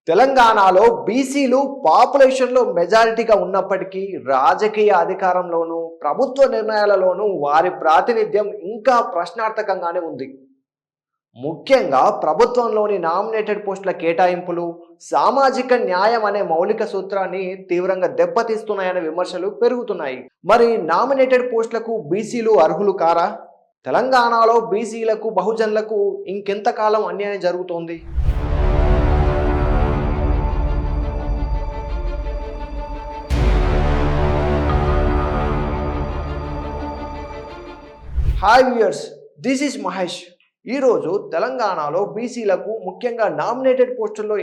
తెలంగాణలో బీసీలు పాపులేషన్లో మెజారిటీగా ఉన్నప్పటికీ రాజకీయ అధికారంలోనూ ప్రభుత్వ నిర్ణయాలలోనూ వారి ప్రాతినిధ్యం ఇంకా ప్రశ్నార్థకంగానే ఉంది. ముఖ్యంగా ప్రభుత్వంలోని నామినేటెడ్ పోస్టుల కేటాయింపులు సామాజిక న్యాయం అనే మౌలిక సూత్రాన్ని తీవ్రంగా దెబ్బతీస్తున్నాయనే విమర్శలు పెరుగుతున్నాయి. మరి నామినేటెడ్ పోస్టులకు బీసీలు అర్హులు కారా? తెలంగాణలో బీసీలకు బహుజనులకు ఇంకెంతకాలం అన్యాయం జరుగుతోంది? Hi viewers, this is Mahesh. ఈరోజు తెలంగాణలో బీసీలకు ముఖ్యంగా నామినేటెడ్ పోస్టుల్లో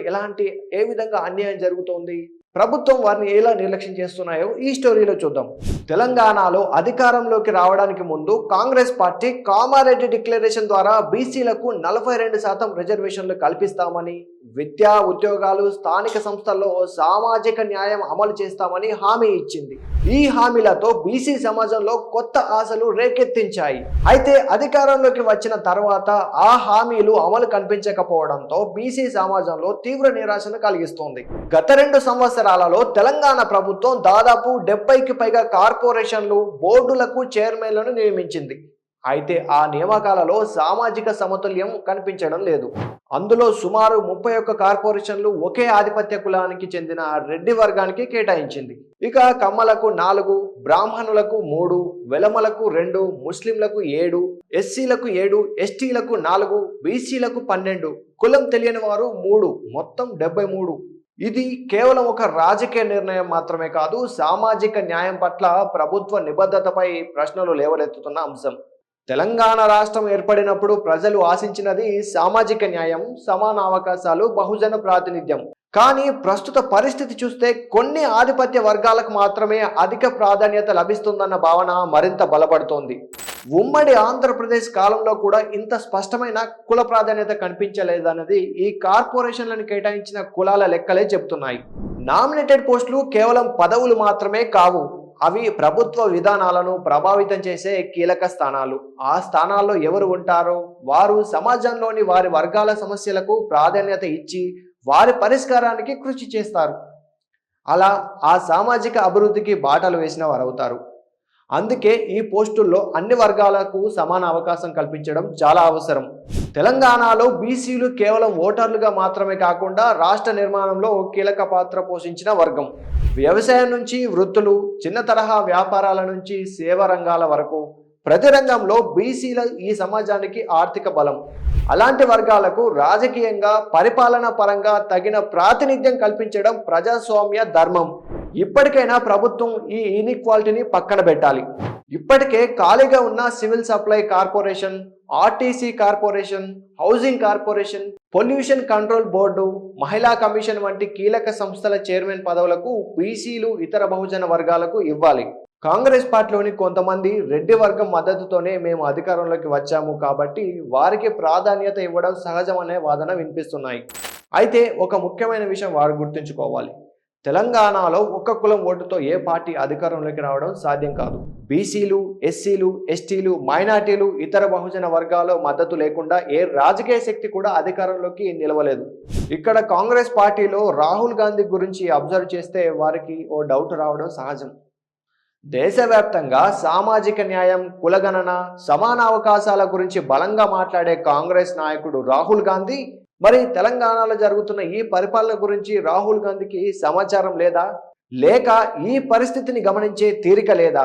ఏ విధంగా అన్యాయం జరుగుతోంది, ప్రభుత్వం వారిని ఎలా నిర్లక్ష్యం చేస్తున్నాయో ఈ స్టోరీలో చూద్దాం. తెలంగాణలో అధికారంలోకి రావడానికి ముందు కాంగ్రెస్ పార్టీ కామారెడ్డి డిక్లరేషన్ ద్వారా బీసీలకు 42% రిజర్వేషన్లు కల్పిస్తామని, విద్యా ఉద్యోగాలు స్థానిక సంస్థల్లో సామాజిక న్యాయం అమలు చేస్తామని హామీ ఇచ్చింది. ఈ హామీలతో బీసీ సమాజంలో కొత్త ఆశలు రేకెత్తించాయి. అయితే అధికారంలోకి వచ్చిన తర్వాత ఆ హామీలు అమలు కనిపించకపోవడంతో బీసీ సమాజంలో తీవ్ర నిరాశను కలిగిస్తోంది. గత 2 సంవత్సరాలలో తెలంగాణ ప్రభుత్వం దాదాపు 70కి పైగా కార్పొరేషన్లు, బోర్డులకు చైర్మన్లను నియమించింది. అయితే ఆ నియామకాలలో సామాజిక సమతుల్యం కనిపించడం లేదు. అందులో సుమారు 31 కార్పొరేషన్లు ఒకే ఆధిపత్య కులానికి చెందిన రెడ్డి వర్గానికి కేటాయించింది. ఇక కమ్మలకు 4, బ్రాహ్మణులకు 3, వెలమలకు 2, ముస్లింలకు 7, ఎస్సీలకు 7, ఎస్టీలకు 4, బీసీలకు 12, కులం తెలియని వారు 3, మొత్తం 73. ఇది కేవలం ఒక రాజకీయ నిర్ణయం మాత్రమే కాదు, సామాజిక న్యాయం పట్ల ప్రభుత్వ నిబద్ధతపై ప్రశ్నలు లేవనెత్తుతున్న అంశం. తెలంగాణ రాష్ట్రం ఏర్పడినప్పుడు ప్రజలు ఆశించినది సామాజిక న్యాయం, సమాన అవకాశాలు, బహుజన ప్రాతినిధ్యం. కానీ ప్రస్తుత పరిస్థితి చూస్తే కొన్ని ఆధిపత్య వర్గాలకు మాత్రమే అధిక ప్రాధాన్యత లభిస్తుందన్న భావన మరింత బలపడుతోంది. ఉమ్మడి ఆంధ్రప్రదేశ్ కాలంలో కూడా ఇంత స్పష్టమైన కుల ప్రాధాన్యత కనిపించలేదన్నది ఈ కార్పొరేషన్లను కేటాయించిన కులాల లెక్కలే చెబుతున్నాయి. నామినేటెడ్ పోస్టులు కేవలం పదవులు మాత్రమే కావు, అవి ప్రభుత్వ విధానాలను ప్రభావితం చేసే కీలక స్థానాలు. ఆ స్థానాల్లో ఎవరు ఉంటారో వారు సమాజంలోని వారి వర్గాల సమస్యలకు ప్రాధాన్యత ఇచ్చి వారి పరిష్కారానికి కృషి చేస్తారు. అలా ఆ సామాజిక అభివృద్ధికి బాటలు వేసిన వారు అవుతారు. అందుకే ఈ పోస్టుల్లో అన్ని వర్గాలకు సమాన అవకాశం కల్పించడం చాలా అవసరం. తెలంగాణలో బీసీలు కేవలం ఓటర్లుగా మాత్రమే కాకుండా రాష్ట్ర నిర్మాణంలో కీలక పాత్ర పోషించిన వర్గం. వ్యవసాయం నుంచి వృత్తులు, చిన్న తరహా వ్యాపారాల నుంచి సేవా రంగాల వరకు ప్రతి రంగంలో బీసీల ఈ సమాజానికి ఆర్థిక బలం. అలాంటి వర్గాలకు రాజకీయంగా, పరిపాలన పరంగా తగిన ప్రాతినిధ్యం కల్పించడం ప్రజాస్వామ్య ధర్మం. ఇప్పటికైనా ప్రభుత్వం ఈ ఇన్ఈక్వాలిటీని పక్కన పెట్టాలి. ఇప్పటికే ఖాళీగా ఉన్న civil supply corporation, RTC corporation, housing corporation, pollution control board, మహిళా కమిషన్ వంటి కీలక సంస్థల చైర్మన్ పదవులకు బీసీలు, ఇతర బహుజన వర్గాలకు ఇవ్వాలి. కాంగ్రెస్ పార్టీలోని కొంతమంది రెడ్డి వర్గం మద్దతుతోనే మేము అధికారంలోకి వచ్చాము కాబట్టి వారికి ప్రాధాన్యత ఇవ్వడం సహజమనే వాదన వినిపిస్తున్నాయి. అయితే ఒక ముఖ్యమైన విషయం వారు గుర్తుంచుకోవాలి. తెలంగాణలో ఒక్క కులం ఓటుతో ఏ పార్టీ అధికారంలోకి రావడం సాధ్యం కాదు. బీసీలు, ఎస్సీలు, ఎస్టీలు, మైనార్టీలు, ఇతర బహుజన వర్గాల మద్దతు లేకుండా ఏ రాజకీయ శక్తి కూడా అధికారంలోకి నిలవలేదు. ఇక్కడ కాంగ్రెస్ పార్టీలో రాహుల్ గాంధీ గురించి అబ్జర్వ్ చేస్తే వారికి ఓ డౌట్ రావడం సహజం. దేశవ్యాప్తంగా సామాజిక న్యాయం, కులగణన, సమాన అవకాశాల గురించి బలంగా మాట్లాడే కాంగ్రెస్ నాయకుడు రాహుల్ గాంధీ మరి తెలంగాణలో జరుగుతున్న ఈ పరిపాలన గురించి రాహుల్ గాంధీకి సమాచారం లేదా? లేక ఈ పరిస్థితిని గమనించే తీరిక లేదా?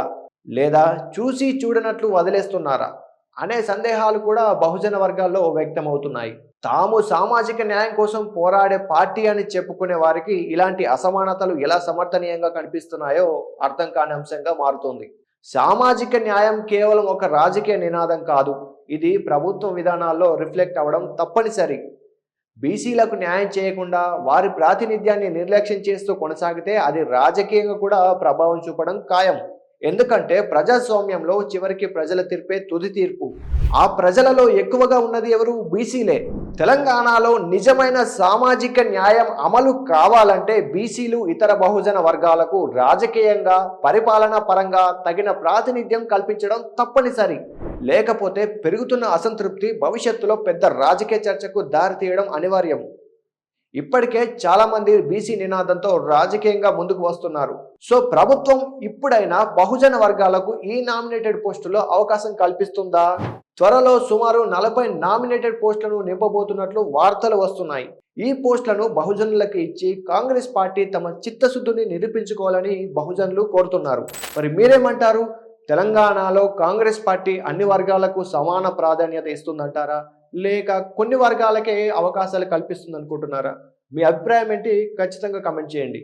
లేదా చూసి చూడనట్లు వదిలేస్తున్నారా అనే సందేహాలు కూడా బహుజన వర్గాల్లో వ్యక్తమవుతున్నాయి. తాము సామాజిక న్యాయం కోసం పోరాడే పార్టీ అని చెప్పుకునే వారికి ఇలాంటి అసమానతలు ఎలా సమర్థనీయంగా కనిపిస్తున్నాయో అర్థం కాని అంశంగా మారుతోంది. సామాజిక న్యాయం కేవలం ఒక రాజకీయ నినాదం కాదు, ఇది ప్రభుత్వ విధానాల్లో రిఫ్లెక్ట్ అవ్వడం తప్పనిసరి. బీసీలకు న్యాయం చేయకుండా వారి ప్రాతినిధ్యాన్ని నిర్లక్ష్యం చేస్తూ కొనసాగితే అది రాజకీయంగా కూడా ప్రభావం చూపడం ఖాయం. ఎందుకంటే ప్రజాస్వామ్యంలో చివరికి ప్రజల తీర్పే తుది తీర్పు. ఆ ప్రజలలో ఎక్కువగా ఉన్నది ఎవరు? బీసీలే. తెలంగాణలో నిజమైన సామాజిక న్యాయం అమలు కావాలంటే బీసీలు, ఇతర బహుజన వర్గాలకు రాజకీయంగా, పరిపాలనా పరంగా తగిన ప్రాతినిధ్యం కల్పించడం తప్పనిసరి. లేకపోతే పెరుగుతున్న అసంతృప్తి భవిష్యత్తులో పెద్ద రాజకీయ చర్చకు దారితీయడం అనివార్యం. ఇప్పటికే చాలా మంది బీసీ నినాదంతో రాజకీయంగా ముందుకు వస్తున్నారు. సో ప్రభుత్వం ఇప్పుడైనా బహుజన వర్గాలకు ఈ నామినేటెడ్ పోస్టులో అవకాశం కల్పిస్తుందా? త్వరలో సుమారు 40 నామినేటెడ్ పోస్టులను నింపబోతున్నట్లు వార్తలు వస్తున్నాయి. ఈ పోస్టులను బహుజనులకు ఇచ్చి కాంగ్రెస్ పార్టీ తమ చిత్తశుద్ధిని నిరూపించుకోవాలని బహుజనులు కోరుతున్నారు. మరి మీరేమంటారు? తెలంగాణలో కాంగ్రెస్ పార్టీ అన్ని వర్గాలకు సమాన ప్రాధాన్యత ఇస్తుందంటారా, లేక కొన్ని వర్గాలకే అవకాశాలు కల్పిస్తుంది అనుకుంటున్నారా? మీ అభిప్రాయం ఏంటి? ఖచ్చితంగా కామెంట్ చేయండి.